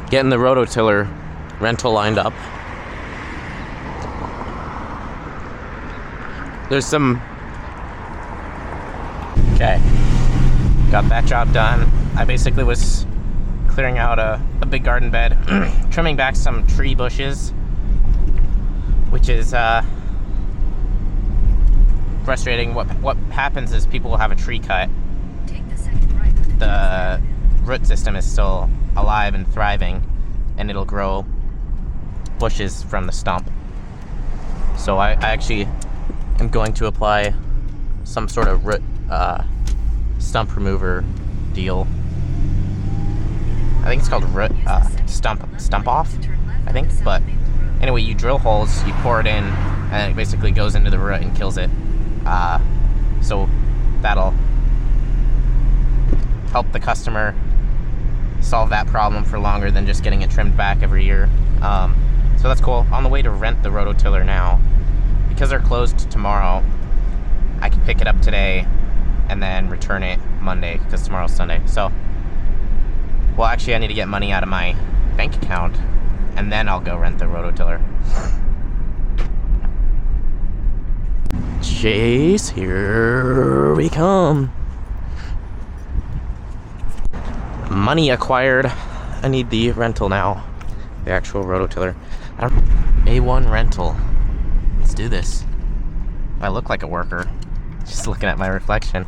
getting the rototiller rental lined up. There's some... Okay. Got that job done. I basically was clearing out a big garden bed, trimming back some tree bushes, which is frustrating. What happens is people will have a tree cut. The root system is still alive and thriving, and it'll grow bushes from the stump. So I actually am going to apply some sort of root stump remover deal. I think it's called root stump off, I think. But anyway, you drill holes, you pour it in, and it basically goes into the root and kills it. So that'll help the customer solve that problem for longer than just getting it trimmed back every year. So that's cool. On the way to rent the rototiller now. Because they're closed tomorrow, I can pick it up today and then return it Monday, because tomorrow's Sunday. So, well, actually I need to get money out of my bank account, and then I'll go rent the rototiller. Chase, here we come. Money acquired. I need the rental now. The actual rototiller. A1 rental. Let's do this. I look like a worker. Just looking at my reflection.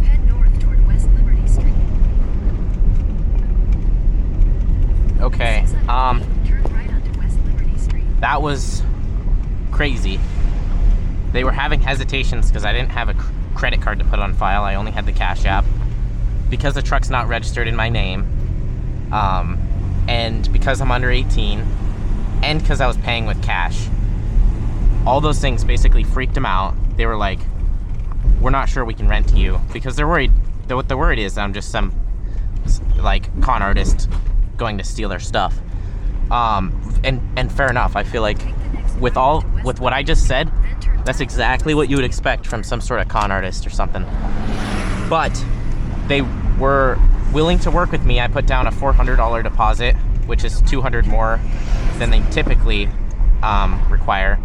Head north toward West Liberty Street. Okay, Turn right onto West Liberty Street. that was crazy. They were having hesitations because I didn't have a credit card to put on file. I only had the Cash App. Because the truck's not registered in my name, and because I'm under 18, and because I was paying with cash. All those things basically freaked them out. They were like, we're not sure we can rent to you, because they're worried. What they're worried is I'm just some like con artist going to steal their stuff. And fair enough. I feel like with what I just said, that's exactly what you would expect from some sort of con artist or something. But they were willing to work with me. I put down a $400 deposit, which is $200 more than they typically require.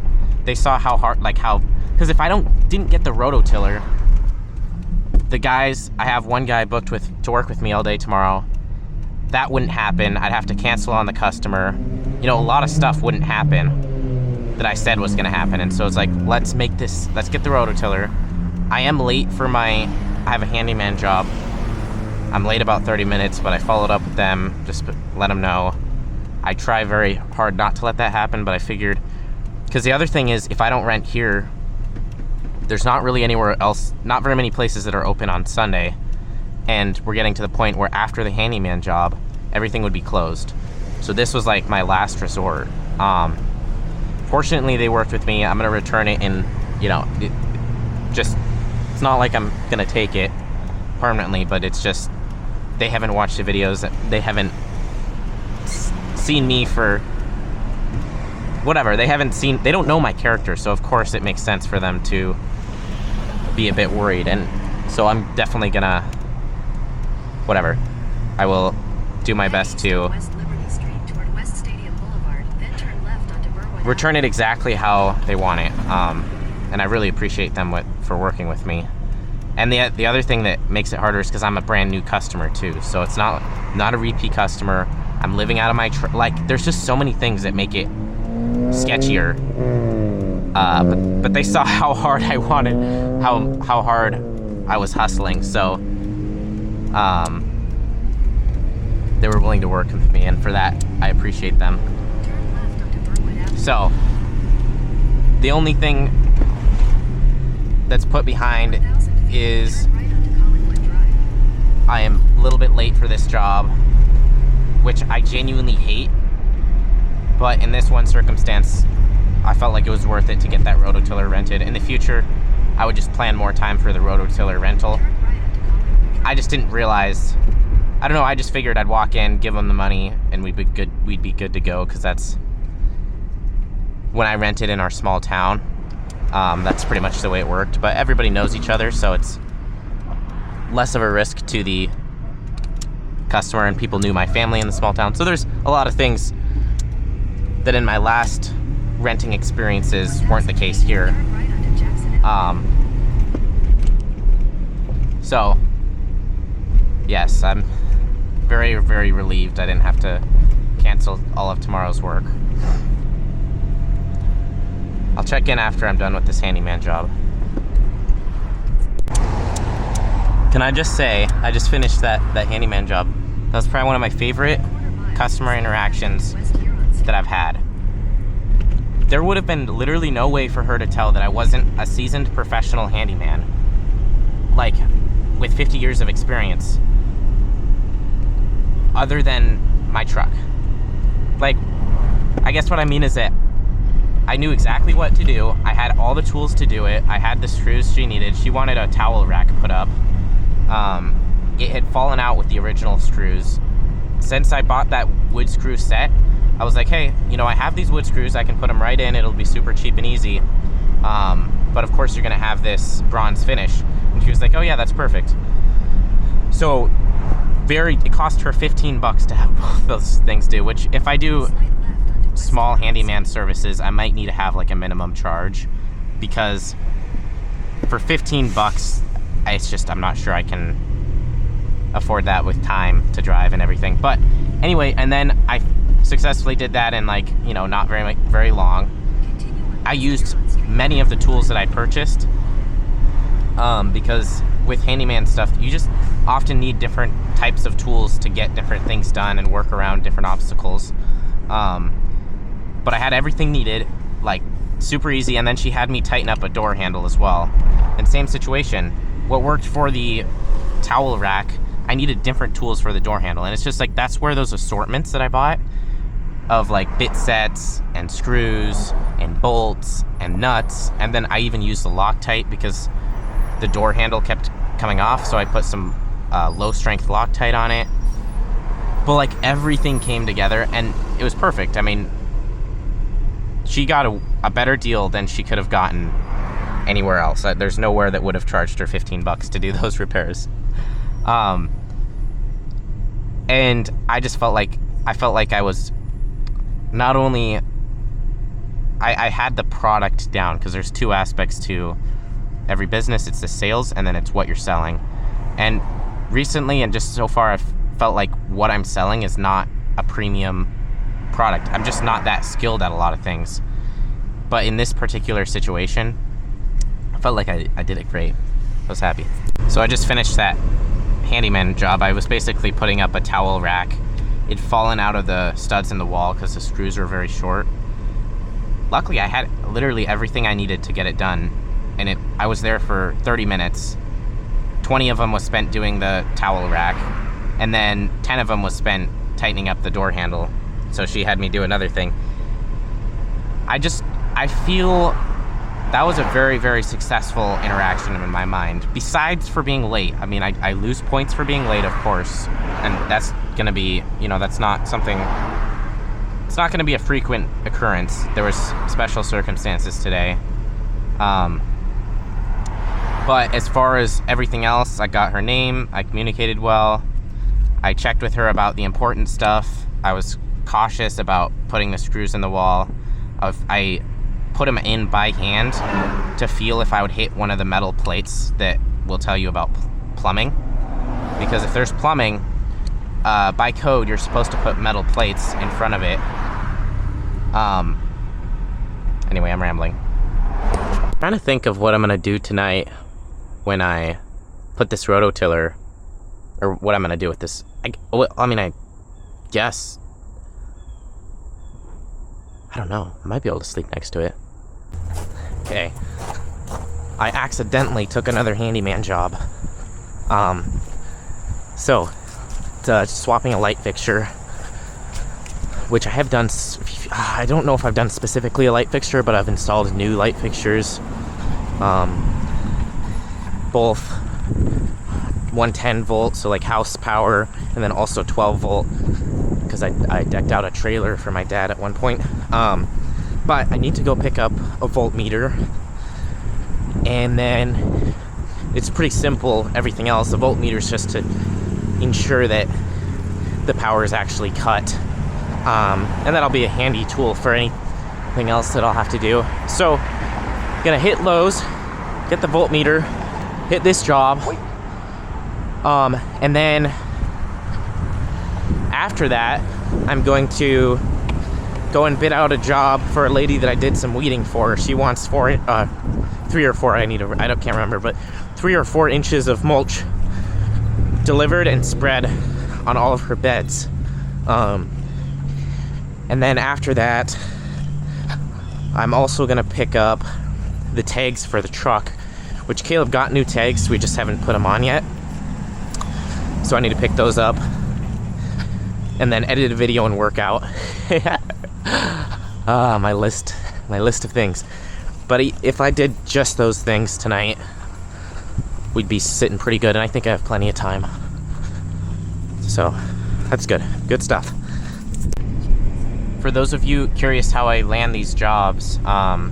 They saw how hard, because if I didn't get the rototiller, the guys, I have one guy booked to work with me all day tomorrow. That wouldn't happen. I'd have to cancel on the customer. You know, a lot of stuff wouldn't happen that I said was gonna happen. And so it's like, let's get the rototiller. I am late for I have a handyman job. I'm late about 30 minutes, but I followed up with them, just to let them know. I try very hard not to let that happen, but I figured, because the other thing is, if I don't rent here, there's not really anywhere else, not very many places that are open on Sunday, and we're getting to the point where after the handyman job, everything would be closed. So this was like my last resort. Fortunately, they worked with me. I'm gonna return it, and it's not like I'm gonna take it permanently, but it's just, they haven't watched the videos, they haven't seen me for whatever, they don't know my character, so of course it makes sense for them to be a bit worried. And so I'm definitely gonna, whatever, I will do my best to return it exactly how they want it. And I really appreciate them for working with me. And the other thing that makes it harder is because I'm a brand new customer too. So it's not a repeat customer. I'm living out of my there's just so many things that make it sketchier. But they saw how hard I wanted, how hard I was hustling. So they were willing to work with me, and for that I appreciate them. So the only thing that's put behind is I am a little bit late for this job, which I genuinely hate, but in this one circumstance I felt like it was worth it to get that rototiller rented. In the future I would just plan more time for the rototiller rental. I just didn't realize, I don't know, I just figured I'd walk in, give them the money, and we'd be good to go, because that's when I rented in our small town. That's pretty much the way it worked, but everybody knows each other, so it's less of a risk to the customer, and people knew my family in the small town. So there's a lot of things that in my last renting experiences weren't the case here. Right onto Jackson. So yes, I'm very, very relieved I didn't have to cancel all of tomorrow's work. I'll check in after I'm done with this handyman job. Can I just say, I just finished that handyman job. That was probably one of my favorite customer interactions that I've had. There would have been literally no way for her to tell that I wasn't a seasoned professional handyman, like with 50 years of experience, other than my truck. Like, I guess what I mean is that I knew exactly what to do. I had all the tools to do it. I had the screws she needed. She wanted a towel rack put up. It had fallen out with the original screws. Since I bought that wood screw set, I was like, hey, you know, I have these wood screws. I can put them right in. It'll be super cheap and easy. But of course, you're going to have this bronze finish. And she was like, oh yeah, that's perfect. So it cost her $15 to have both those things do, which if I do small handyman services, I might need to have like a minimum charge, because for $15, it's just, I'm not sure I can afford that with time to drive and everything. But anyway, and then I successfully did that in, like, you know, not very long. I used many of the tools that I purchased, because with handyman stuff, you just often need different types of tools to get different things done and work around different obstacles. But I had everything needed, like super easy, and then she had me tighten up a door handle as well. And same situation, what worked for the towel rack, I needed different tools for the door handle. And it's just like, that's where those assortments that I bought of like bit sets and screws and bolts and nuts, and then I even used the Loctite because the door handle kept coming off, so I put some low strength Loctite on it. But like, everything came together and it was perfect. I mean, she got a better deal than she could have gotten anywhere else. There's nowhere that would have charged her $15 to do those repairs. And I just felt like I was not only, I had the product down, because there's two aspects to every business. It's the sales, and then it's what you're selling. And recently, and just so far, I've felt like what I'm selling is not a premium product. I'm just not that skilled at a lot of things. But in this particular situation, I felt like I did it great. I was happy. So I just finished that handyman job. I was basically putting up a towel rack. It'd fallen out of the studs in the wall because the screws were very short. Luckily, I had literally everything I needed to get it done, and I was there for 30 minutes. 20 of them was spent doing the towel rack, and then 10 of them was spent tightening up the door handle. So she had me do another thing. I feel that was a very, very successful interaction in my mind. Besides for being late. I mean, I lose points for being late, of course. And that's gonna be, you know, that's not something, it's not gonna be a frequent occurrence. There was special circumstances today. But as far as everything else, I got her name, I communicated well, I checked with her about the important stuff, I was cautious about putting the screws in the wall. I put them in by hand to feel if I would hit one of the metal plates that will tell you about plumbing. Because if there's plumbing, by code, you're supposed to put metal plates in front of it. Anyway, I'm rambling. I'm trying to think of what I'm gonna do tonight when I put this rototiller, or what I'm gonna do with this. I guess, I don't know. I might be able to sleep next to it. Okay. I accidentally took another handyman job. So, it's swapping a light fixture, which I have done. I don't know if I've done specifically a light fixture, but I've installed new light fixtures. Both 110 volt, so like house power, and then also 12 volt, because I decked out a trailer for my dad at one point. But I need to go pick up a voltmeter, and then it's pretty simple. Everything else, the voltmeter is just to ensure that the power is actually cut, and that'll be a handy tool for anything else that I'll have to do. So gonna hit Lowe's, get the voltmeter, hit this job, and then after that I'm going to go and bid out a job for a lady that I did some weeding for. She wants 3 or 4, I can't remember, but 3 or 4 inches of mulch delivered and spread on all of her beds. And then after that, I'm also gonna pick up the tags for the truck, which Caleb got new tags, we just haven't put them on yet. So I need to pick those up and then edit a video and work out. My list of things. But if I did just those things tonight, we'd be sitting pretty good, and I think I have plenty of time. So that's good stuff. For those of you curious how I land these jobs, I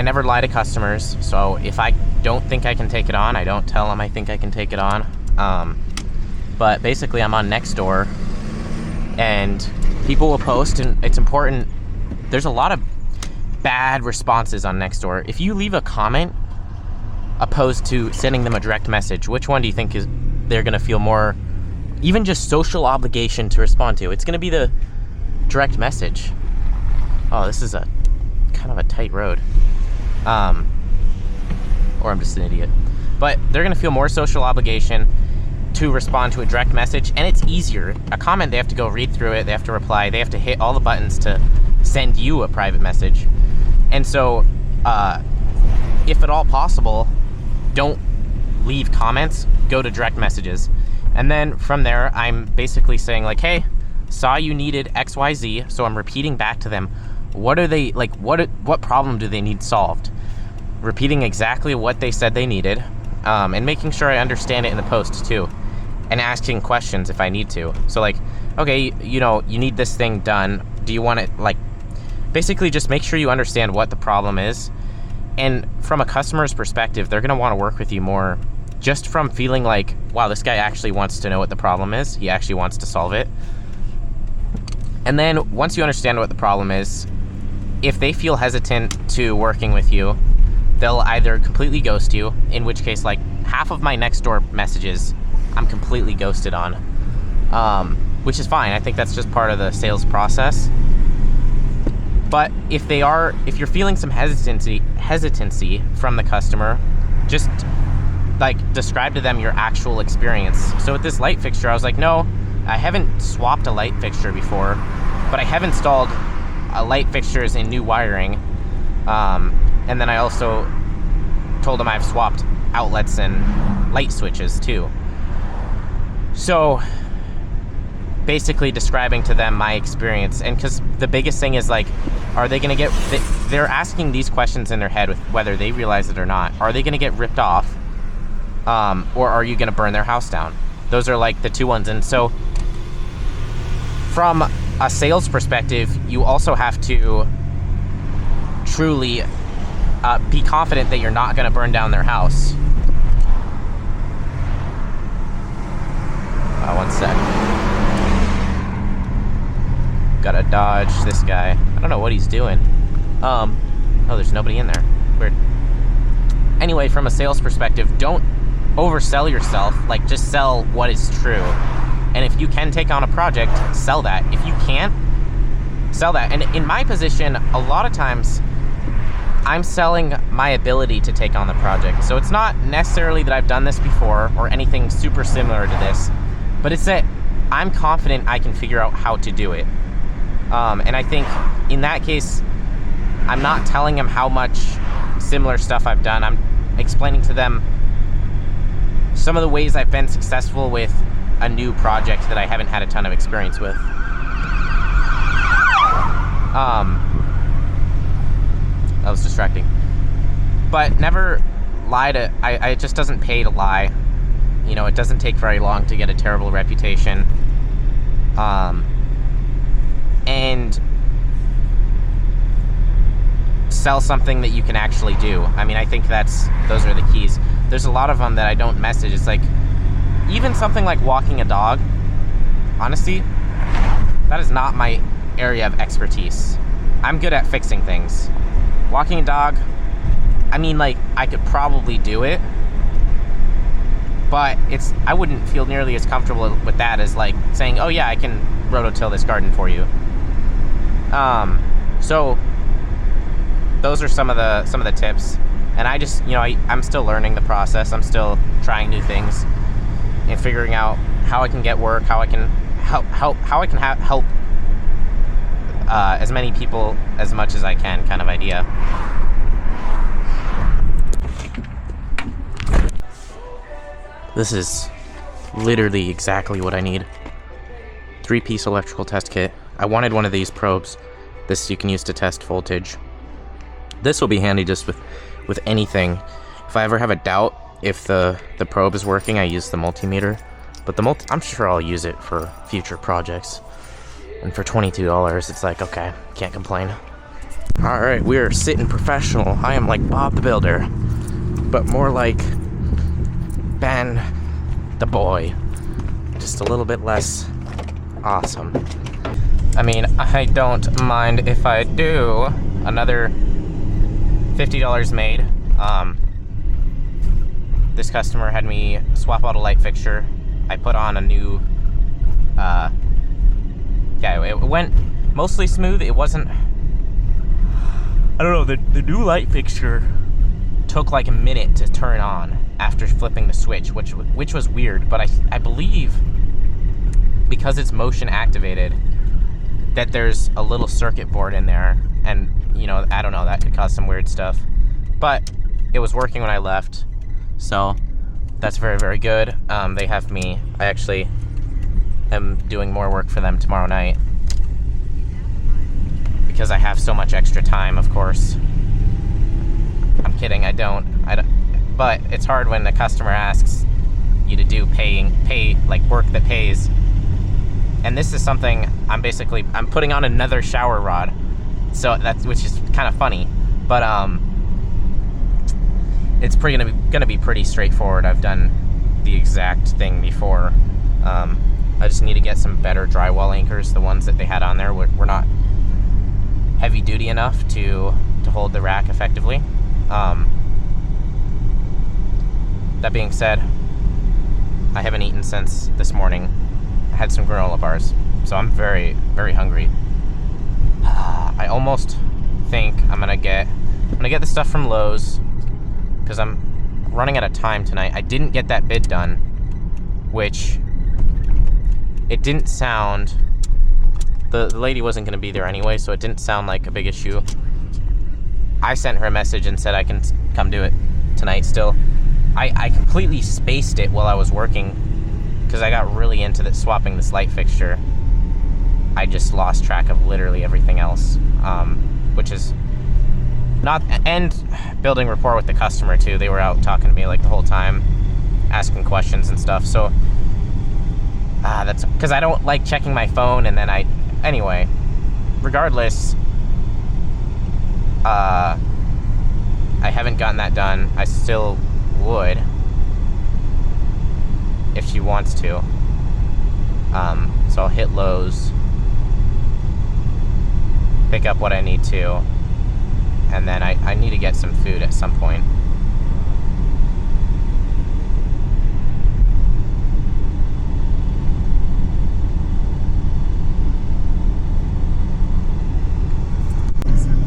never lie to customers, so if I don't think I can take it on, I don't tell them I think I can take it on. But basically I'm on Nextdoor, and people will post, and it's important. There's a lot of bad responses on Nextdoor. If you leave a comment opposed to sending them a direct message, which one do you think they're gonna feel more, even just social obligation to respond to? It's gonna be the direct message. Oh, this is a kind of a tight road. Or I'm just an idiot. But they're gonna feel more social obligation to respond to a direct message, and it's easier. A comment, they have to go read through it, they have to reply, they have to hit all the buttons to send you a private message. And so, if at all possible, don't leave comments, go to direct messages. And then from there, I'm basically saying like, hey, saw you needed XYZ, so I'm repeating back to them, what are they, like, what problem do they need solved? Repeating exactly what they said they needed, and making sure I understand it in the post too, and asking questions if I need to. So like, okay, you know, you need this thing done, do you want it, like, basically just make sure you understand what the problem is. And from a customer's perspective, they're gonna wanna work with you more just from feeling like, wow, this guy actually wants to know what the problem is, he actually wants to solve it. And then once you understand what the problem is, if they feel hesitant to working with you, they'll either completely ghost you, in which case, like, half of my Nextdoor messages I'm completely ghosted on, which is fine. I think that's just part of the sales process. But if you're feeling some hesitancy from the customer, just like describe to them your actual experience. So with this light fixture, I was like, no, I haven't swapped a light fixture before, but I have installed light fixtures in new wiring. And then I also told them I've swapped outlets and light switches too. So basically describing to them my experience. And because the biggest thing is like, are they gonna they're asking these questions in their head with whether they realize it or not. Are they gonna get ripped off? Or are you gonna burn their house down? Those are like the two ones. And so from a sales perspective, you also have to truly be confident that you're not gonna burn down their house. One sec. Gotta dodge this guy. I don't know what he's doing. Oh, there's nobody in there. Weird. Anyway, from a sales perspective, don't oversell yourself. Like, just sell what is true. And if you can take on a project, sell that. If you can't, sell that. And in my position, a lot of times, I'm selling my ability to take on the project. So it's not necessarily that I've done this before or anything super similar to this, but it's that I'm confident I can figure out how to do it. And I think in that case, I'm not telling them how much similar stuff I've done. I'm explaining to them some of the ways I've been successful with a new project that I haven't had a ton of experience with. That was distracting. But never lie to, it just doesn't pay to lie. You know, it doesn't take very long to get a terrible reputation. And sell something that you can actually do. I mean, I think those are the keys. There's a lot of them that I don't message. It's like, even something like walking a dog, honestly, that is not my area of expertise. I'm good at fixing things. Walking a dog, I mean, like, I could probably do it, but I wouldn't feel nearly as comfortable with that as like saying, oh yeah, I can rototill this garden for you. So those are some of the tips, and I just, I'm still learning the process. I'm still trying new things and figuring out how I can get work, how I can help as many people as much as I can, kind of idea. This is literally exactly what I need. 3-piece electrical test kit. I wanted one of these probes. This you can use to test voltage. This will be handy just with anything. If I ever have a doubt if the probe is working, I use the multimeter. But I'm sure I'll use it for future projects. And for $22, it's like, okay, can't complain. Alright, we are sitting professional. I am like Bob the Builder, but more like Ben the Boy. Just a little bit less awesome. I mean, I don't mind if I do. Another $50 made. This customer had me swap out a light fixture. I put on a new, yeah, it went mostly smooth. It wasn't, I don't know, the new light fixture took like a minute to turn on after flipping the switch, which was weird, but I believe because it's motion activated that there's a little circuit board in there, and I don't know, that could cause some weird stuff, but it was working when I left, so that's very, very good. They have me, I actually am doing more work for them tomorrow night because I have so much extra time, of course. I'm kidding, I don't, but it's hard when the customer asks you to do pay like work that pays. And this is something I'm putting on another shower rod, so which is kind of funny, but it's gonna be pretty straightforward. I've done the exact thing before. I just need to get some better drywall anchors. The ones that they had on there were not heavy duty enough to hold the rack effectively. That being said, I haven't eaten since this morning. I had some granola bars, so I'm very, very hungry. I almost think I'm gonna get the stuff from Lowe's because I'm running out of time tonight. I didn't get that bid done, which it didn't sound. The lady wasn't gonna be there anyway, so it didn't sound like a big issue. I sent her a message and said I can come do it tonight still. I completely spaced it while I was working because I got really into swapping this light fixture. I just lost track of literally everything else, which is not, and building rapport with the customer too. They were out talking to me like the whole time, asking questions and stuff. So that's because I don't like checking my phone, and then anyway, regardless, I haven't gotten that done. I still would if she wants to. So I'll hit Lowe's, pick up what I need to, and then I need to get some food at some point.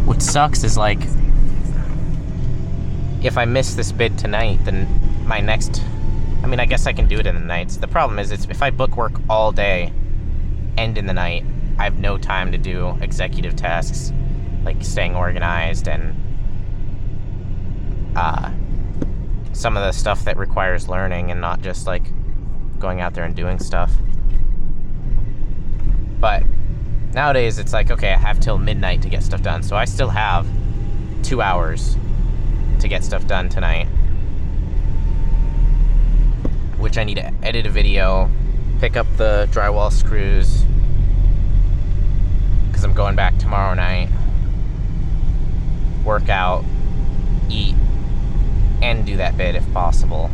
What sucks is like, if I miss this bid tonight, then my next, I mean, I guess I can do it in the nights. The problem is, if I book work all day and in the night, I have no time to do executive tasks like staying organized and some of the stuff that requires learning and not just like going out there and doing stuff. But nowadays it's like, okay, I have till midnight to get stuff done, so I still have 2 hours to get stuff done tonight, which I need to edit a video, pick up the drywall screws because I'm going back tomorrow night, work out, eat, and do that bid if possible.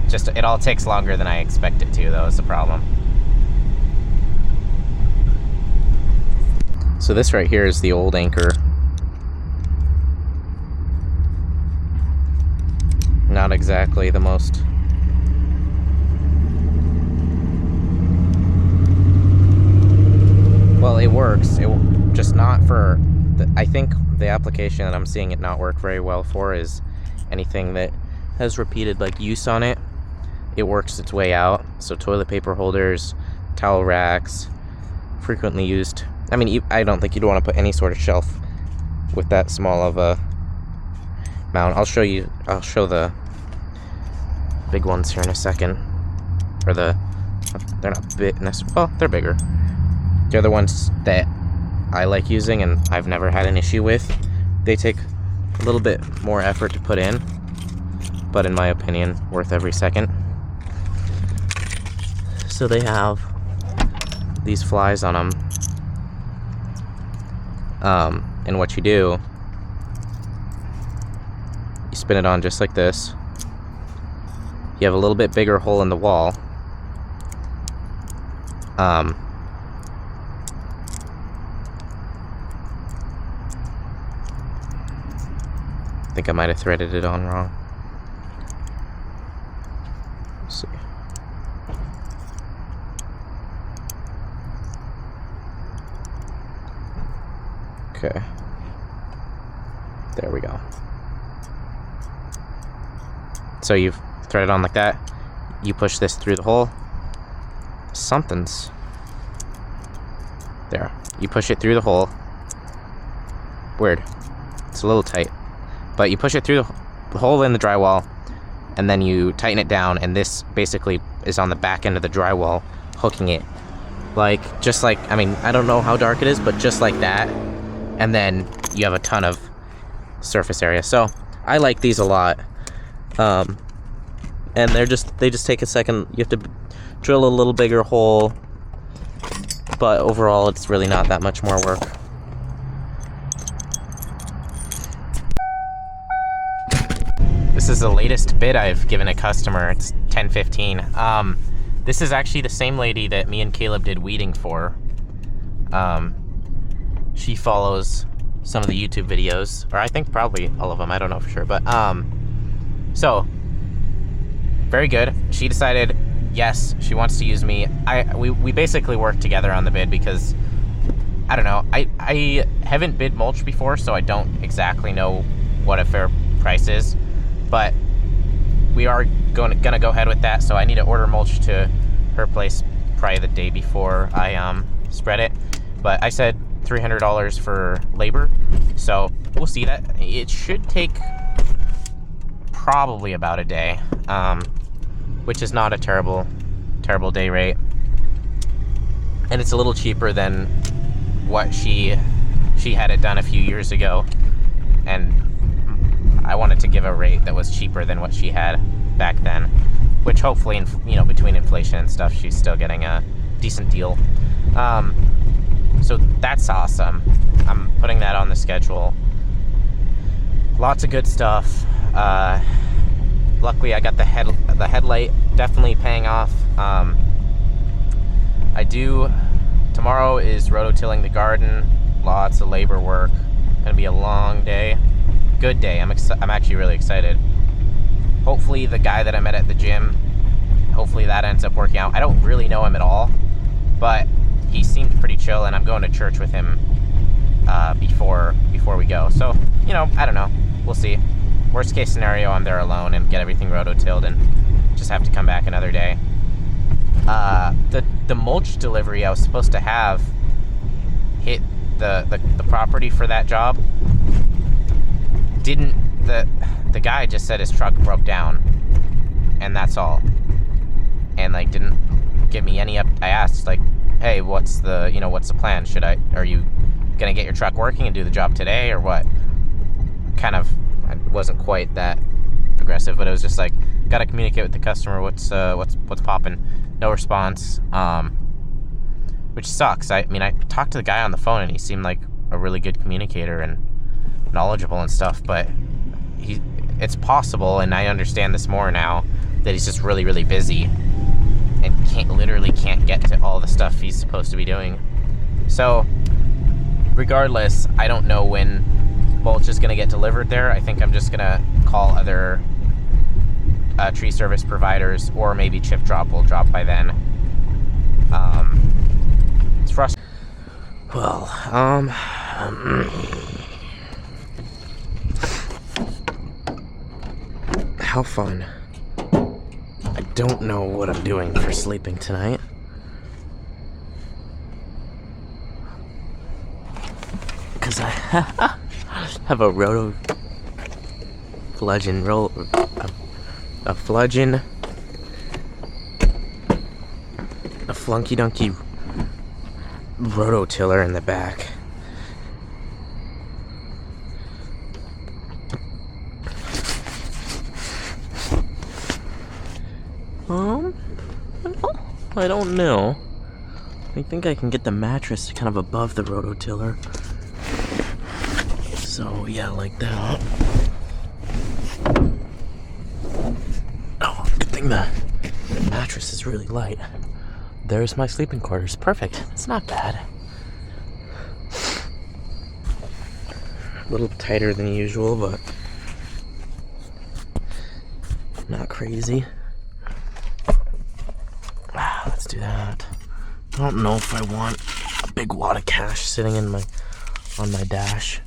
Just, it all takes longer than I expect it to, though, is the problem. So this right here is the old anchor. Not exactly the most well, it works. It just not for I think the application that I'm seeing it not work very well for is anything that has repeated like use on it. It works its way out. So toilet paper holders, towel racks, frequently used. I mean, I don't think you'd want to put any sort of shelf with that small of a mount. I'll show the big ones here in a second. Or they're not big, well, they're bigger. They're the ones that I like using and I've never had an issue with. They take a little bit more effort to put in, but in my opinion, worth every second. So they have these flies on them. And what you do, you spin it on just like this. You have a little bit bigger hole in the wall. I think I might have threaded it on wrong. Let's see. Okay. There we go. So you've threaded on like that. You push this through the hole. Something's there. You push it through the hole. Weird. It's a little tight. But you push it through the hole in the drywall, and then you tighten it down, and this basically is on the back end of the drywall, hooking it. Just like, I mean, I don't know how dark it is, but just like that. And then you have a ton of surface area. So I like these a lot. And they just take a second. You have to drill a little bigger hole, but overall it's really not that much more work. This is the latest bid I've given a customer. It's 10:15. This is actually the same lady that me and Caleb did weeding for. She follows some of the YouTube videos, or I think probably all of them. I don't know for sure, but so very good. She decided yes, she wants to use me. We basically worked together on the bid because I don't know. I haven't bid mulch before, so I don't exactly know what a fair price is. But we are gonna go ahead with that, so I need to order mulch to her place probably the day before I spread it. But I said $300 for labor, so we'll see. That it should take probably about a day, which is not a terrible day rate, and it's a little cheaper than what she had it done a few years ago, and I wanted to give a rate that was cheaper than what she had back then, which hopefully, between inflation and stuff, she's still getting a decent deal. So that's awesome. I'm putting that on the schedule. Lots of good stuff. Luckily, I got the headlight definitely paying off. Tomorrow is rototilling the garden. Lots of labor work. Gonna be a long day. Good day. I'm actually really excited. Hopefully the guy that I met at the gym, hopefully that ends up working out. I don't really know him at all, but he seemed pretty chill, and I'm going to church with him before we go. So, I don't know. We'll see. Worst case scenario, I'm there alone and get everything rototilled and just have to come back another day. The mulch delivery I was supposed to have hit the property for that job. The guy just said his truck broke down, and that's all. And didn't give me any I asked hey, what's the plan? Are you gonna get your truck working and do the job today or what? I wasn't quite that aggressive, but it was just gotta communicate with the customer. What's popping? No response, which sucks. I talked to the guy on the phone, and he seemed like a really good communicator, and knowledgeable and stuff, but it's possible, and I understand this more now, that he's just really, really busy and literally can't get to all the stuff he's supposed to be doing. So regardless, I don't know when mulch is going to get delivered there. I think I'm just going to call other tree service providers, or maybe chip drop will drop by then. It's frustrating. Well, how fun. I don't know what I'm doing for sleeping tonight. Because I have a roto fludging roll, a fludging, a flunky dunky rototiller in the back. I don't know. I think I can get the mattress kind of above the rototiller. So yeah, like that. Oh, good thing the mattress is really light. There's my sleeping quarters. Perfect. It's not bad. A little tighter than usual, but not crazy. Let's do that. I don't know if I want a big wad of cash sitting in on my dash.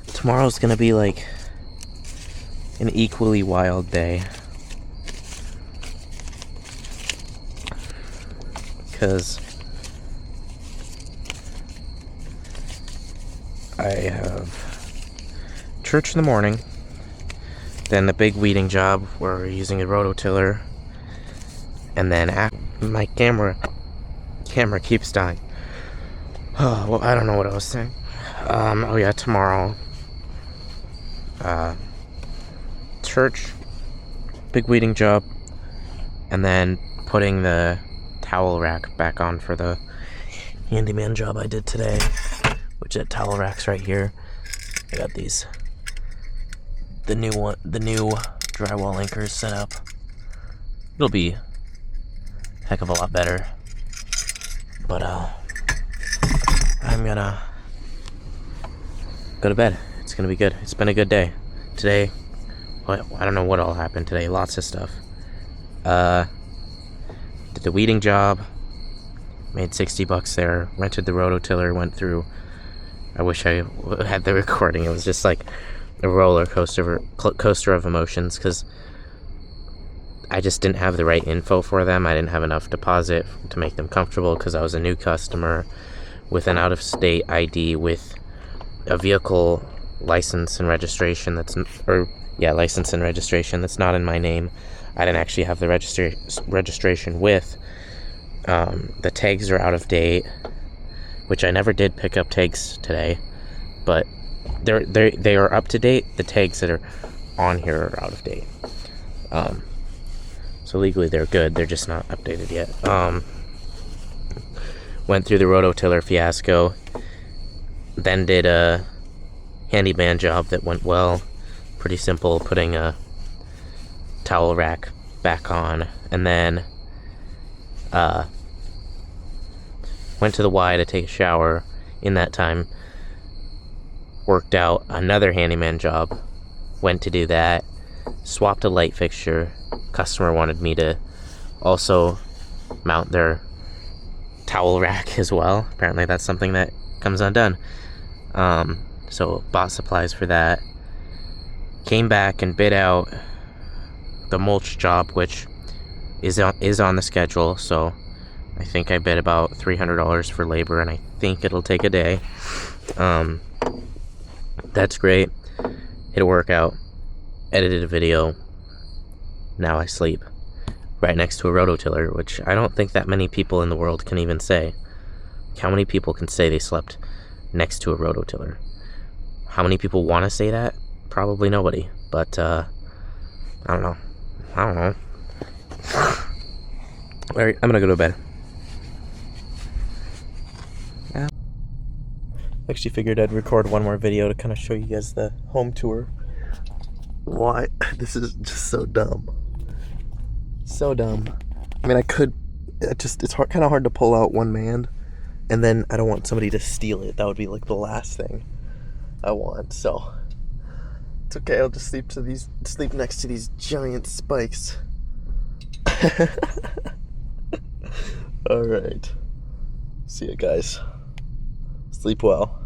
Tomorrow's gonna be like an equally wild day, because I have church in the morning, then the big weeding job where we're using a rototiller, and then my camera keeps dying. Oh, well, I don't know what I was saying. Oh yeah, tomorrow, church, big weeding job, and then putting the towel rack back on for the handyman job I did today, which that towel rack's right here. I got the new drywall anchors set up. It'll be a heck of a lot better, but I'm gonna go to bed. It's gonna be good. It's been a good day today. I don't know what all happened today. Lots of stuff. Did the weeding job, made $60 there, rented the rototiller, went through. I wish I had the recording. It was just like a roller coaster of emotions, because I just didn't have the right info for them. I didn't have enough deposit to make them comfortable, because I was a new customer with an out-of-state ID with a vehicle license and registration license and registration that's not in my name. I didn't actually have the registration with. The tags are out of date, which I never did pick up tags today, but they are up to date. The tags that are on here are out of date. So legally they're good. They're just not updated yet. Went through the rototiller fiasco, then did a handyman job that went well. Pretty simple, putting a towel rack back on, and then went to the Y to take a shower. In that time, worked out another handyman job, went to do that, swapped a light fixture. Customer wanted me to also mount their towel rack as well. Apparently that's something that comes undone. So bought supplies for that. Came back and bid out the mulch job, which is on the schedule. So I think I bid about $300 for labor, and I think it'll take a day. That's great. Hit a workout, edited a video. Now I sleep right next to a rototiller, which I don't think that many people in the world can even say. How many people can say they slept next to a rototiller? How many people want to say that? Probably nobody, but I don't know. Alright, I'm gonna go to bed. Actually figured I'd record one more video to kind of show you guys the home tour. Why? This is just so dumb. So dumb. I mean, it's kind of hard to pull out one man, and then I don't want somebody to steal it. That would be like the last thing I want. So it's okay. I'll just sleep next to these giant spikes. All right. See ya, guys. Sleep well.